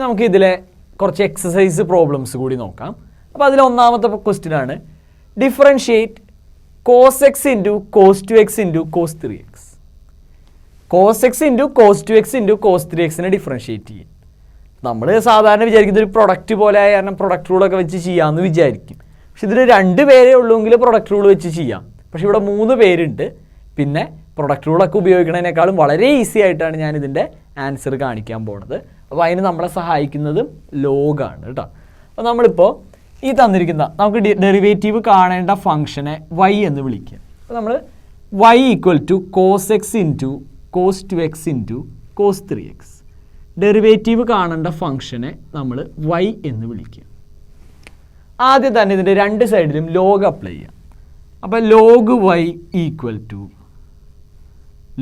നമുക്ക് ഇതിലെ കുറച്ച് എക്സസൈസ് പ്രോബ്ലംസ് കൂടി നോക്കാം. അപ്പോൾ അതിൽ ഒന്നാമത്തെ ക്വസ്റ്റ്യൻ ആണ് differentiate cos x into cos 2x into cos 3x. cos x into cos 2x into cos 3xനെ ഡിഫറൻഷിയേറ്റ് ചെയ്യും. നമ്മൾ സാധാരണ വിചാരിക്കുന്നത് ഒരു പ്രൊഡക്റ്റ് പോലെ ആയ കാരണം പ്രൊഡക്റ്റ് റൂളൊക്കെ വെച്ച് ചെയ്യാമെന്ന് വിചാരിക്കും. പക്ഷെ ഇതിൽ 2 പേരേ ഉള്ളൂവെങ്കിൽ പ്രൊഡക്റ്റ് റൂൾ വെച്ച് ചെയ്യാം. പക്ഷെ ഇവിടെ 3 പേരുണ്ട്. പിന്നെ പ്രൊഡക്റ്റ് റൂളൊക്കെ ഉപയോഗിക്കുന്നതിനേക്കാളും വളരെ ഈസി ആയിട്ടാണ് ഞാൻ ഇതിൻ്റെ ആൻസർ കാണിക്കാൻ പോകുന്നത്. അപ്പോൾ അതിന് നമ്മളെ സഹായിക്കുന്നതും ലോഗാണ് കേട്ടോ. അപ്പോൾ നമ്മളിപ്പോൾ ഈ തന്നിരിക്കുന്ന നമുക്ക് ഡെറിവേറ്റീവ് കാണേണ്ട ഫംഗ്ഷനെ y എന്ന് വിളിക്കുക. അപ്പോൾ നമ്മൾ y equal to cos x into cos 2x into cos 3x. Derivative കാണേണ്ട ഫംഗ്ഷനെ നമ്മൾ y എന്ന് വിളിക്കുക. ആദ്യം തന്നെ ഇതിൻ്റെ 2 സൈഡിലും ലോഗ് അപ്ലൈ ചെയ്യാം. അപ്പോൾ log y equal to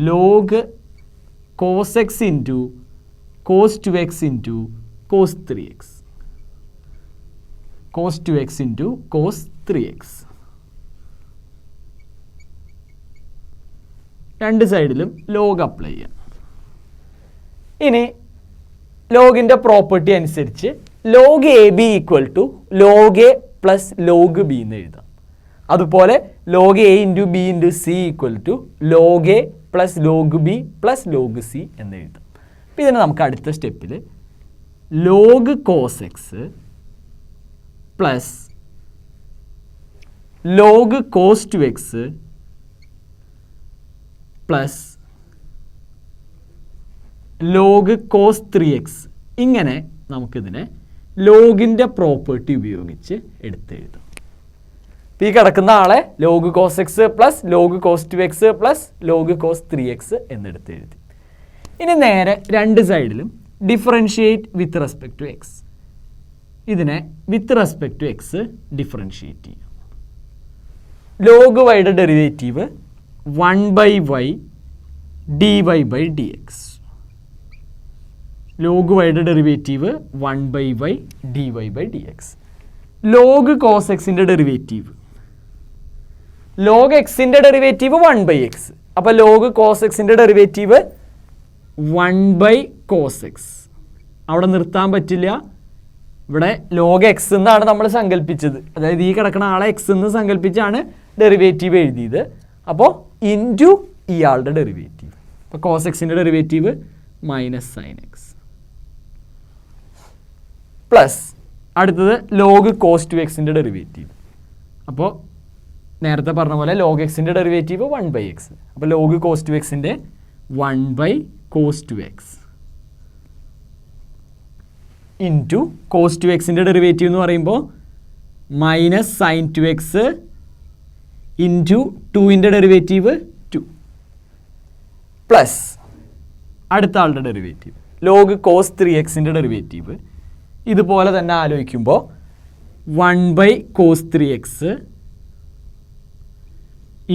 log cos x into cos 2x into cos 3x. cos 2x into cos 3x. 2 സൈഡിലും ലോഗ് അപ്ലൈ ചെയ്യാം. ഇനി ലോഗിൻ്റെ പ്രോപ്പർട്ടി അനുസരിച്ച് log A B equal to log A plus log B എന്ന് എഴുതാം. അതുപോലെ log A into B into C equal to log A plus log B plus log C എന്ന് എഴുതാം. അപ്പോൾ ഇതിനെ നമുക്ക് അടുത്ത സ്റ്റെപ്പിൽ log cos X plus log cos 2x plus log cos 3x ഇങ്ങനെ നമുക്കിതിനെ ലോഗിൻ്റെ പ്രോപ്പർട്ടി ഉപയോഗിച്ച് എടുത്തെഴുതാം. അപ്പോൾ ഈ കിടക്കുന്ന ആളെ log cos X plus log cos 2x plus log cos 3x എന്നെടുത്തെഴുതി. ഇനി നേരെ 2 സൈഡിലും differentiate with respect to X. ഇതിനെ with respect to X differentiate ചെയ്യും. ലോഗ് വൈയുടെ ഡെറിവേറ്റീവ് 1/y dy/dx. ലോഗ് വൈയുടെ derivative 1/y dy/dx. Log cos എക്സിൻ്റെ derivative log എക്സിൻ്റെ ഡെറിവേറ്റീവ് 1/x. അപ്പോൾ ലോഗ് കോസ് എക്സിൻ്റെ ഡെറിവേറ്റീവ് 1/cos x. അവിടെ നിർത്താൻ പറ്റില്ല. ഇവിടെ ലോഗ് എക്സ് എന്നാണ് നമ്മൾ സങ്കല്പിച്ചത്. അതായത് ഈ കിടക്കുന്ന ആളെ എക്സ് എന്ന് സങ്കല്പിച്ചാണ് ഡെറിവേറ്റീവ് എഴുതിയത്. അപ്പോൾ ഇൻറ്റു ഇയാളുടെ ഡെറിവേറ്റീവ്. അപ്പോൾ കോസ് എക്സിൻ്റെ derivative minus sine X plus അടുത്തത് ലോഗ് കോസ് 2xൻ്റെ ഡെറിവേറ്റീവ്. അപ്പോൾ നേരത്തെ പറഞ്ഞ പോലെ ലോഗ് എക്സിൻ്റെ ഡെറിവേറ്റീവ് 1/x. അപ്പോൾ ലോഗ് കോസ് 2xൻ്റെ 1/cos 2x ഇൻറ്റു കോസ് 2xൻ്റെ ഡെറിവേറ്റീവ് എന്ന് പറയുമ്പോൾ മൈനസ് സൈൻ 2x ഇൻറ്റു 2ൻ്റെ ഡെറിവേറ്റീവ് 2 പ്ലസ് അടുത്ത ആളുടെ ഡെറിവേറ്റീവ് ലോഗ് കോസ് 3xൻ്റെ ഡെറിവേറ്റീവ്. ഇതുപോലെ തന്നെ ആലോചിക്കുമ്പോൾ 1/cos 3x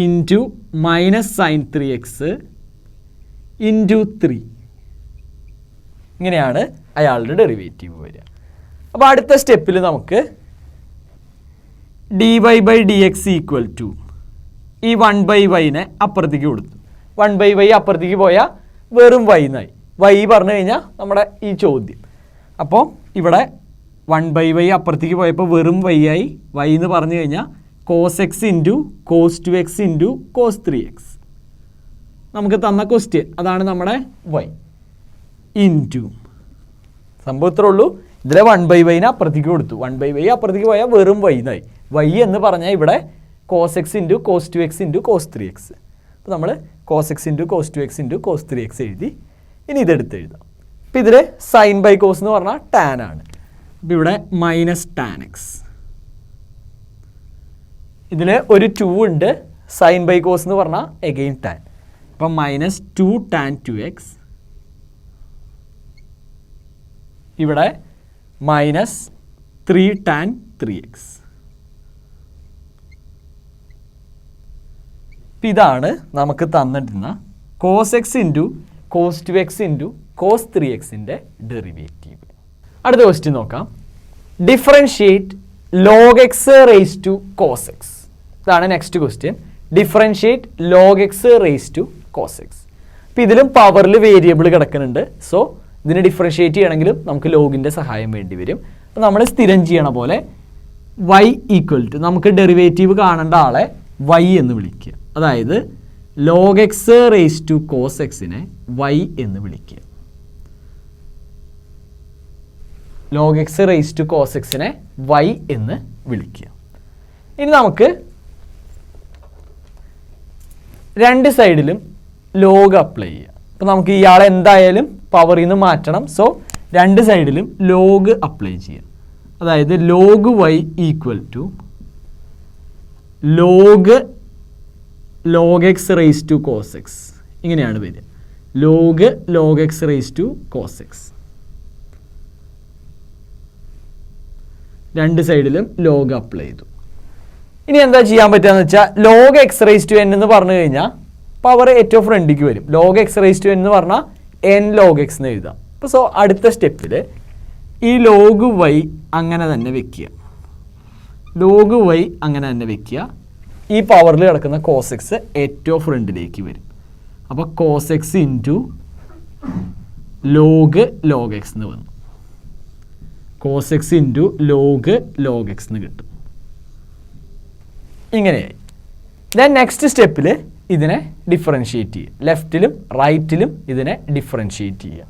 into minus sign 3x into 3 ഇങ്ങനെയാണ് അയാളുടെ ഡെറിവേറ്റീവ് വരിക. അപ്പോൾ അടുത്ത സ്റ്റെപ്പിൽ നമുക്ക് dy/dx ഈക്വൽ ടു ഈ 1/yനെ അപ്പുറത്തേക്ക് കൊടുത്തു. 1/y അപ്പുറത്തേക്ക് പോയാൽ വെറും y എന്നായി. y പറഞ്ഞു കഴിഞ്ഞാൽ നമ്മുടെ ഈ ചോദ്യം. അപ്പോൾ ഇവിടെ 1/y അപ്പുറത്തേക്ക് പോയപ്പോൾ വെറും y ആയി. y എന്ന് പറഞ്ഞു കഴിഞ്ഞാൽ cos x into cos 2x into cos 3x. നമുക്ക് തന്ന ക്വസ്റ്റ്യൻ അതാണ് നമ്മുടെ y ഇൻറ്റു സംഭവം ഇത്രേ ഉള്ളൂ. ഇതിലെ 1/yനെ അപ്പുറത്തേക്ക് കൊടുത്തു. 1/y അപ്പുറത്തേക്ക് പോയാൽ വെറും y എന്നായി. y എന്ന് പറഞ്ഞാൽ ഇവിടെ cos x into cos 2x into cos 3x. അപ്പോൾ നമ്മൾ cos x into cos 2x into cos 3x എഴുതി. ഇനി ഇതെടുത്ത് എഴുതാം. അപ്പോൾ ഇതിൽ സൈൻ ബൈ കോസ് എന്ന് പറഞ്ഞാൽ ടാൻ ആണ്. അപ്പോൾ ഇവിടെ മൈനസ് ടാൻ എക്സ്. ഇതിൽ ഒരു 2 ഉണ്ട്. സൈൻ ബൈ കോസ് എന്ന് പറഞ്ഞാൽ എഗെയിൻ ടാൻ. അപ്പം മൈനസ് 2 ടാൻ 2x. ഇവിടെ മൈനസ് 3 ടാൻ 3x. ഇതാണ് നമുക്ക് തന്നിട്ടുന്ന cos X into cos 2x into cos 3xൻ്റെ ഡെറിവേറ്റീവ്. അടുത്ത ക്വസ്റ്റ്യൻ നോക്കാം. Differentiate log X raise to cos X. ഇതാണ് next question. Differentiate log X raise to cos X. അപ്പോൾ ഇതിലും പവറിൽ വേരിയബിൾ കിടക്കുന്നുണ്ട്. സോ ഇതിനെ ഡിഫറൻഷിയേറ്റ് ചെയ്യണമെങ്കിലും നമുക്ക് ലോഗിൻ്റെ സഹായം വേണ്ടി വരും. അപ്പോൾ നമ്മൾ സ്ഥിരം ചെയ്യണ പോലെ y ഈക്വൽ ടു നമുക്ക് ഡെറിവേറ്റീവ് കാണേണ്ട ആളെ y എന്ന് വിളിക്കുക. അതായത് log x raise to cos xനെ y എന്ന് വിളിക്കുക. log x raise to cos xനെ y എന്ന് വിളിക്കുക. ഇനി നമുക്ക് രണ്ട് സൈഡിലും ലോഗ് അപ്ലൈ ചെയ്യുക. അപ്പോൾ നമുക്ക് ഇയാളെ എന്തായാലും പവറിൽ നിന്ന് മാറ്റണം. സോ രണ്ട് സൈഡിലും ലോഗ് അപ്ലൈ ചെയ്യുക. അതായത് log y equal to log X raise to cos X. ഇങ്ങനെയാണ് വരിക. Log X raise to cos X. രണ്ട് സൈഡിലും ലോഗ് അപ്ലൈ ചെയ്തു. ഇനി എന്താ ചെയ്യാൻ പറ്റുകയെന്ന് വെച്ചാൽ log X raise to N എന്ന് പറഞ്ഞു കഴിഞ്ഞാൽ പവർ ഏറ്റവും ഫ്രണ്ടിലേക്ക് വരും. Log X raise to N എന്ന് പറഞ്ഞാൽ എൻ ലോഗ് എക്സ് എന്ന് എഴുതാം. അപ്പോൾ സോ അടുത്ത സ്റ്റെപ്പിൽ ഈ ലോഗ് വൈ അങ്ങനെ തന്നെ വെക്കുക. ലോഗ് വൈ അങ്ങനെ തന്നെ വെക്കുക. ഈ പവറിൽ കിടക്കുന്ന കോസ് എക്സ് ഏറ്റവും ഫ്രണ്ടിലേക്ക് വരും. അപ്പോൾ cos X into log X എന്ന് വന്നു. Cos X into log X എന്ന് കിട്ടും. ഇങ്ങനെയായി. ദെൻ നെക്സ്റ്റ് സ്റ്റെപ്പിൽ ഇതിനെ ഡിഫറൻഷിയേറ്റ് ചെയ്യുക. ലെഫ്റ്റിലും റൈറ്റിലും ഇതിനെ ഡിഫറൻഷിയേറ്റ് ചെയ്യുക.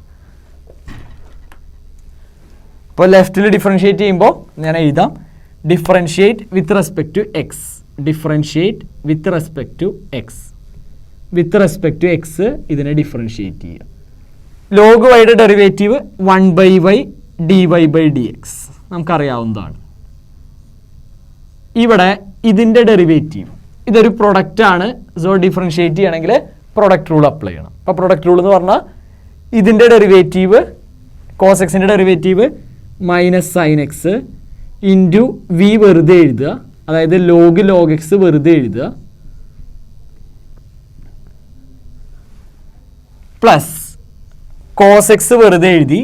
അപ്പോൾ ലെഫ്റ്റിൽ ഡിഫറൻഷിയേറ്റ് ചെയ്യുമ്പോൾ ഞാൻ എഴുതാം differentiate with respect to X. Differentiate with respect to X. With respect to X ഇതിനെ ഡിഫറൻഷിയേറ്റ് ചെയ്യുക. ലോഗ് വൈയുടെ ഡെറിവേറ്റീവ് 1/y dy/dx നമുക്കറിയാവുന്നതാണ്. ഇവിടെ ഇതിൻ്റെ ഡെറിവേറ്റീവ് ഇതൊരു പ്രൊഡക്റ്റ് ആണ്. സോ ഡിഫറൻഷിയേറ്റ് ചെയ്യണമെങ്കിൽ പ്രൊഡക്റ്റ് റൂൾ അപ്ലൈ ചെയ്യണം. അപ്പോൾ പ്രൊഡക്റ്റ് റൂൾ എന്ന് പറഞ്ഞാൽ ഇതിൻ്റെ ഡെറിവേറ്റീവ് കോസ് എക്സിൻ്റെ derivative minus sine X into V വെറുതെ എഴുതുക. അതായത് ലോഗ് എക്സ് വെറുതെ എഴുതുക പ്ലസ് കോസ് എക്സ് വെറുതെ എഴുതി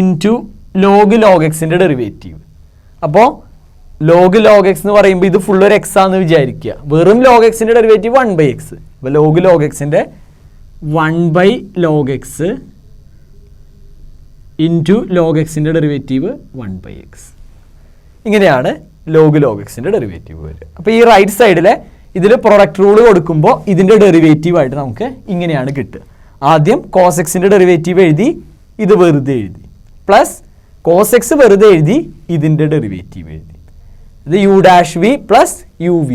ഇൻറ്റു ലോഗ് എക്സിൻ്റെ ഡെറിവേറ്റീവ്. അപ്പോൾ ലോഗ് എക്സ് എന്ന് പറയുമ്പോൾ ഇത് ഫുൾ ഒരു എക്സ് ആണെന്ന് വിചാരിക്കുക. വെറും ലോഗ് എക്സിൻ്റെ ഡെറിവേറ്റീവ് 1/x. അപ്പോൾ ലോഗ് എക്സിൻ്റെ 1/log x ഇൻറ്റു ലോഗ് എക്സിൻ്റെ ഡെറിവേറ്റീവ് 1/x. ഇങ്ങനെയാണ് ലോഗ് എക്സിൻ്റെ ഡെറിവേറ്റീവ് വരിക. അപ്പോൾ ഈ റൈറ്റ് സൈഡിലെ ഇതിൽ പ്രൊഡക്റ്റ് റൂൾ കൊടുക്കുമ്പോൾ ഇതിൻ്റെ ഡെറിവേറ്റീവായിട്ട് നമുക്ക് ഇങ്ങനെയാണ് കിട്ടുക. ആദ്യം കോസ് എക്സിൻ്റെ ഡെറിവേറ്റീവ് എഴുതി, ഇത് വെറുതെ എഴുതി, പ്ലസ് കോസ് എക്സ് വെറുതെ എഴുതി, ഇതിൻ്റെ ഡെറിവേറ്റീവ് എഴുതി. ഇത് u'(v) പ്ലസ് uv'.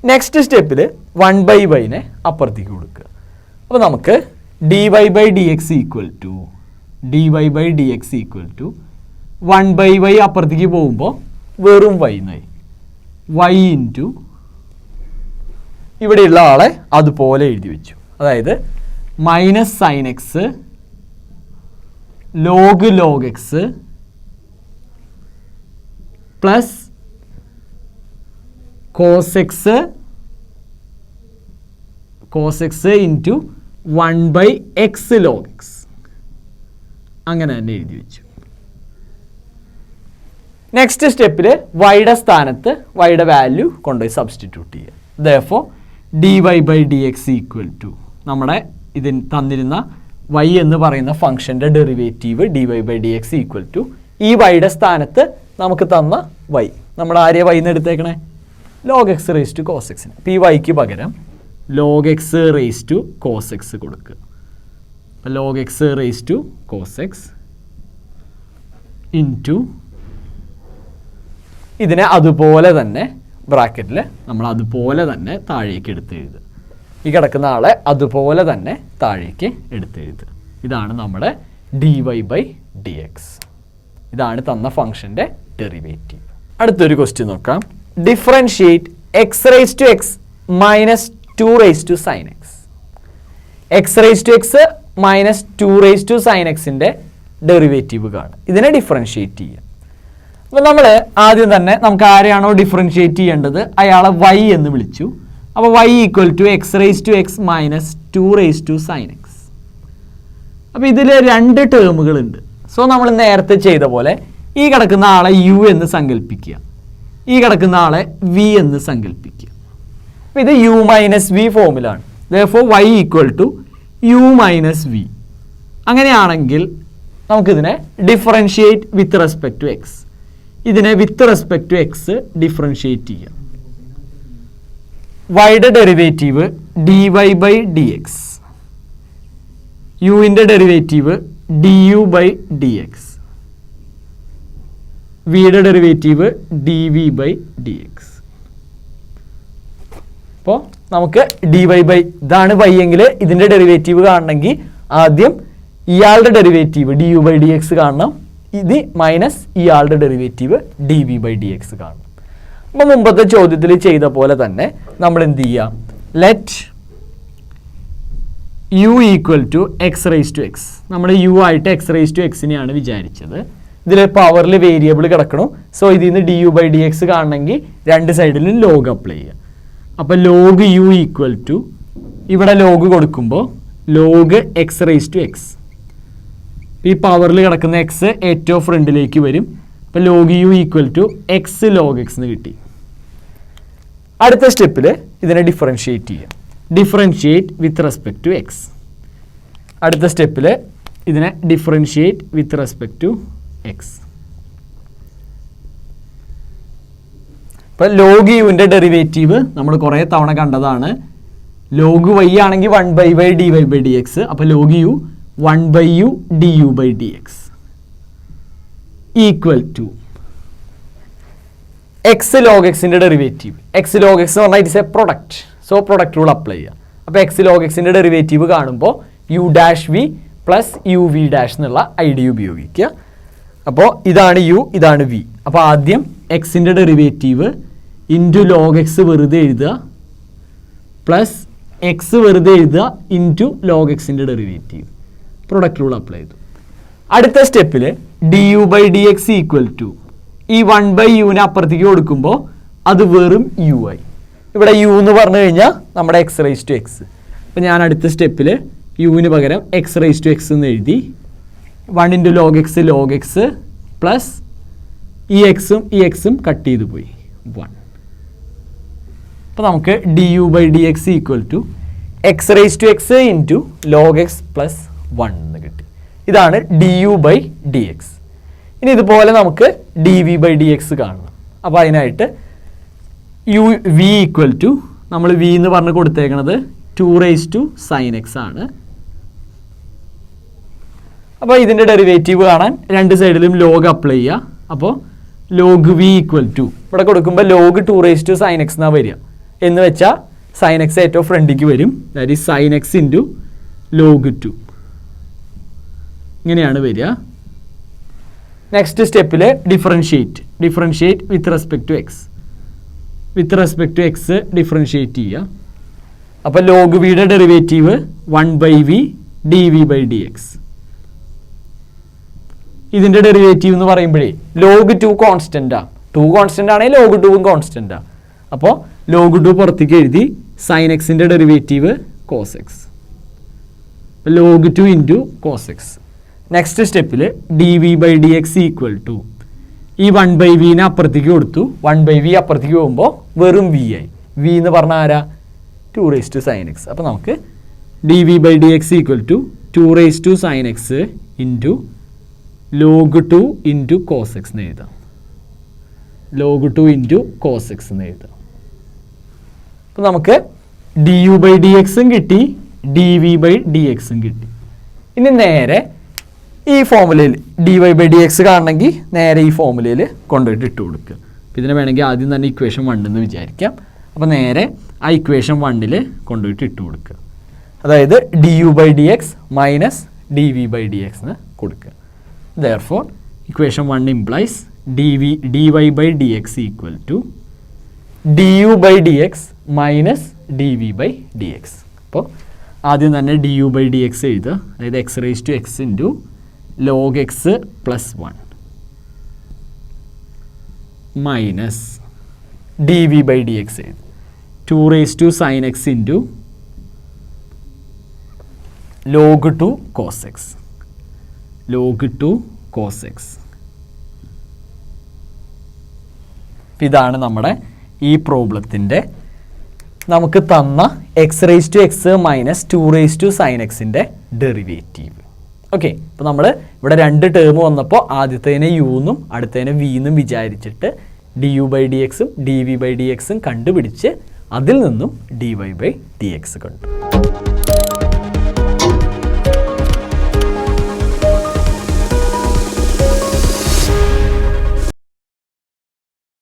നെക്സ്റ്റ് സ്റ്റെപ്പിൽ 1/yനെ അപ്പുറത്തേക്ക് കൊടുക്കുക. അപ്പോൾ നമുക്ക് dy/dx ഈക്വൽ ടു 1/y അപ്പുറത്തേക്ക് പോകുമ്പോൾ വെറും y എന്നായി. y ഇൻറ്റു ഇവിടെയുള്ള ആളെ അതുപോലെ എഴുതി വെച്ചു. അതായത് minus sine X log X plus cos X into 1/x log x. അങ്ങനെ തന്നെ എഴുതി വെച്ചു. നെക്സ്റ്റ് സ്റ്റെപ്പിൽ വൈയുടെ സ്ഥാനത്ത് വൈയുടെ വാല്യൂ കൊണ്ടുപോയി സബ്സ്റ്റിറ്റ്യൂട്ട് ചെയ്യുക. therefore dy/dx ഈക്വൽ ടു നമ്മുടെ ഇതിന് തന്നിരുന്ന y എന്ന് പറയുന്ന ഫംഗ്ഷൻ്റെ ഡെറിവേറ്റീവ് dy/dx ഈക്വൽ ടു ഈ വൈയുടെ സ്ഥാനത്ത് നമുക്ക് തന്ന y. നമ്മൾ ആരെയാ y എന്ന് എടുത്തേക്കണേ? log x raise to cos x. അപ്പോൾ ഈ yക്ക് പകരം log x raise to cos x കൊടുക്കുക. അപ്പോൾ log x raise to cos x into ഇതിനെ അതുപോലെ തന്നെ ബ്രാക്കറ്റിൽ നമ്മൾ അതുപോലെ തന്നെ താഴേക്ക് എടുത്ത് എഴുതുക. ഈ കിടക്കുന്ന ആളെ അതുപോലെ തന്നെ താഴേക്ക് എടുത്ത് എഴുതുക. ഇതാണ് നമ്മുടെ dy/dx. ഇതാണ് തന്ന ഫംഗ്ഷൻ്റെ ഡെറിവേറ്റീവ്. അടുത്തൊരു ക്വസ്റ്റ്യൻ നോക്കാം. Differentiate x raise to x minus 2 raise to sine X. x raise to x minus 2 raise to sine എക്സിൻ്റെ ഡെറിവേറ്റീവ് കാണും. ഇതിനെ ഡിഫറൻഷിയേറ്റ് ചെയ്യുക. അപ്പോൾ നമ്മൾ ആദ്യം തന്നെ നമുക്ക് ആരെയാണോ ഡിഫറൻഷിയേറ്റ് ചെയ്യേണ്ടത് അയാളെ y എന്ന് വിളിച്ചു. അപ്പോൾ y equal to x raise to x minus 2 raise to sine X. അപ്പോൾ ഇതിൽ രണ്ട് ടേമുകളുണ്ട്. സോ നമ്മൾ നേരത്തെ ചെയ്ത പോലെ ഈ കിടക്കുന്ന ആളെ u എന്ന് സങ്കല്പിക്കുക, ഈ കിടക്കുന്ന ആളെ v എന്ന് സങ്കല്പിക്കുക. അപ്പോൾ ഇത് u - v ഫോമിലാണ്. therefore y equal to U minus V. അങ്ങനെയാണെങ്കിൽ നമുക്കിതിനെ differentiate with respect to X. ഇതിനെ with respect to X differentiate ചെയ്യാം. വൈയുടെ derivative D Y by D X, യുവിൻ്റെ derivative D U by D X, വിയുടെ derivative D V by D X. അപ്പോൾ നമുക്ക് D Y by, ഇതാണ് Y എങ്കിൽ ഇതിൻ്റെ ഡെറിവേറ്റീവ് കാണണമെങ്കിൽ ആദ്യം ഇയാളുടെ derivative D U by D X കാണണം, ഇത് മൈനസ് ഇയാളുടെ derivative D V by D X കാണണം. അപ്പോൾ മുമ്പത്തെ ചോദ്യത്തിൽ ചെയ്ത പോലെ തന്നെ നമ്മൾ എന്ത് ചെയ്യാം, let U equal to X raise to X. നമ്മൾ യു ആയിട്ട് എക്സ് റൈസ് ടു എക്സിനെയാണ് വിചാരിച്ചത്. ഇതിൽ പവറിൽ വേരിയബിൾ കിടക്കണം. സോ ഇതിൽ നിന്ന് D U by D X കാണണമെങ്കിൽ രണ്ട് സൈഡിലും ലോഗ് അപ്ലൈ ചെയ്യുക. അപ്പോൾ ലോഗ് യു ഈക്വൽ ടു, ഇവിടെ ലോഗ് കൊടുക്കുമ്പോൾ log X raise to X, ഈ പവറിൽ കിടക്കുന്ന എക്സ് ഏറ്റവും ഫ്രണ്ടിലേക്ക് വരും. അപ്പോൾ log U equal to X log X എന്ന് കിട്ടി. അടുത്ത സ്റ്റെപ്പിൽ ഇതിനെ ഡിഫറൻഷിയേറ്റ് ചെയ്യാം. Differentiate with respect to X. അടുത്ത സ്റ്റെപ്പിൽ ഇതിനെ differentiate with respect to X. ഇപ്പം ലോഗ് യുവിൻ്റെ ഡെറിവേറ്റീവ് നമ്മൾ കുറേ തവണ കണ്ടതാണ്. ലോഗ് വൈ ആണെങ്കിൽ 1/y dy by dx. അപ്പോൾ log U 1/u du by dx equal to X log എക്സിൻ്റെ ഡെറിവേറ്റീവ്. എക്സ് ലോഗ് എക്സ് എന്ന് പറഞ്ഞാൽ it's a product. So product rule apply ചെയ്യുക. അപ്പോൾ എക്സ് ലോഗ് എക്സിൻ്റെ ഡെറിവേറ്റീവ് കാണുമ്പോൾ U dash V plus U V dash എന്നുള്ള idea ഉപയോഗിക്കുക. അപ്പോൾ ഇതാണ് യു, ഇതാണ് വി. അപ്പോൾ ആദ്യം എക്സിൻ്റെ ഡെറിവേറ്റീവ് ഇൻറ്റു ലോഗ് എക്സ് വെറുതെ എഴുതുക, പ്ലസ് എക്സ് വെറുതെ എഴുതുക ഇൻറ്റു ലോഗ് എക്സിൻ്റെ ഡെറിവേറ്റീവ്. പ്രൊഡക്റ്റ് റൂൾ അപ്ലൈ ചെയ്തു. അടുത്ത സ്റ്റെപ്പിൽ D U by D X equal to ഈ 1/uവിനെ അപ്പുറത്തേക്ക് കൊടുക്കുമ്പോൾ അത് വെറും യു ആയി. ഇവിടെ യു എന്ന് പറഞ്ഞു കഴിഞ്ഞാൽ നമ്മുടെ എക്സ് റൈസ് ടു എക്സ്. അപ്പോൾ ഞാൻ അടുത്ത സ്റ്റെപ്പിൽ യുവിന് പകരം എക്സ് റൈസ് ടു എക്സ് എന്ന് എഴുതി. 1 ഇൻറ്റു ലോഗ് എക്സ് പ്ലസ് ഈ എക്സും കട്ട് ചെയ്ത് പോയി 1. അപ്പോൾ നമുക്ക് D U by D X equal to X raise to X into log X plus 1 എന്ന് കിട്ടി. ഇതാണ് D U by D X. ഇനി ഇതുപോലെ നമുക്ക് D V by D X കാണണം. അപ്പോൾ അതിനായിട്ട് യു വി ഈക്വൽ ടു, നമ്മൾ വി എന്ന് പറഞ്ഞ് കൊടുത്തേക്കണത് 2 റൈസ് ടു സൈൻ എക്സ് ആണ്. അപ്പോൾ ഇതിൻ്റെ ഡെറിവേറ്റീവ് കാണാൻ രണ്ട് സൈഡിലും ലോഗ് അപ്ലൈ ചെയ്യുക. അപ്പോൾ ലോഗ് വി ഈക്വൽ ടു, ഇവിടെ കൊടുക്കുമ്പോൾ log 2 raise to sine X എന്നാണ് വരിക. എന്ന് വെച്ചാൽ സൈൻ എക്സ് ഏറ്റവും ഫ്രണ്ടിലേക്ക് വരും. That is sine X into log 2. ഇങ്ങനെയാണ് വരിക. നെക്സ്റ്റ് സ്റ്റെപ്പിൽ differentiate with respect to X. With respect to X differentiate ചെയ്യുക. അപ്പോൾ ലോഗ് വിയുടെ derivative 1/v dv by dx. ഇതിൻ്റെ ഡെറിവേറ്റീവ് എന്ന് പറയുമ്പോഴേ ലോഗ് 2 കോൺസ്റ്റൻ്റാണ്. 2 കോൺസ്റ്റൻ്റ് ആണെങ്കിൽ ലോഗ് 2 കോൺസ്റ്റൻ്റാണ്. അപ്പോൾ ലോഗ് 2 പുറത്തേക്ക് എഴുതി. സൈൻ എക്സിൻ്റെ derivative cos X, log 2 into cos X. Next സ്റ്റെപ്പിൽ D V by D X equal to ഈ 1/vനെ അപ്പുറത്തേക്ക് കൊടുത്തു. 1/v അപ്പുറത്തേക്ക് പോകുമ്പോൾ വെറും വി ആയി. വി എന്ന് പറഞ്ഞാൽ ആരാ? 2 റൈസ് ടു സൈൻ എക്സ്. അപ്പോൾ നമുക്ക് D V by D X equal to 2 raise to sine X into log 2 into cos X എന്ന് എഴുതാം. ലോഗ് 2 ഇൻറ്റു കോസ് എക്സ് എന്ന് എഴുതാം. അപ്പോൾ നമുക്ക് ഡി യു ബൈ ഡി എക്സും കിട്ടി, ഡി വി ബൈ ഡി എക്സും കിട്ടി. ഇനി നേരെ ഈ ഫോമുലയിൽ D Y by D X കാണണമെങ്കിൽ നേരെ ഈ ഫോമുലയിൽ കൊണ്ടുപോയിട്ട് ഇട്ട് കൊടുക്കുക. അപ്പോൾ ഇതിനെ വേണമെങ്കിൽ ആദ്യം തന്നെ ഇക്വേഷൻ 1 എന്ന് വിചാരിക്കാം. അപ്പോൾ നേരെ ആ ഇക്വേഷൻ 1 കൊണ്ടുപോയിട്ട് ഇട്ട് കൊടുക്കുക. അതായത് D U by D X minus D V by D X എന്ന് കൊടുക്കുക. Therefore, equation 1 implies dy by dx equal to du by dx minus dv by dx. അപ്പോൾ ആദ്യം തന്നെ du by dx എഴുതുക. അതായത് x raised to x into log x plus 1 minus dv by dx എഴുതുക. 2 raised to sin x into log 2 cos x. log 2 cos x. ഇതാണ് നമ്മുടെ ഈ പ്രോബ്ലത്തിൻ്റെ നമുക്ക് തന്ന X raise to X minus 2 raise to sine എക്സിൻ്റെ derivative. Okay, ഇപ്പോൾ നമ്മൾ ഇവിടെ 2 ടേം വന്നപ്പോൾ ആദ്യത്തേനെ യു എന്നും അടുത്തതിനെ വി എന്നും വിചാരിച്ചിട്ട് ഡി യു ബൈ ഡി എക്സും ഡി വി ബൈ ഡി എക്സും കണ്ടുപിടിച്ച് അതിൽ നിന്നും d Y by D x കണ്ടു.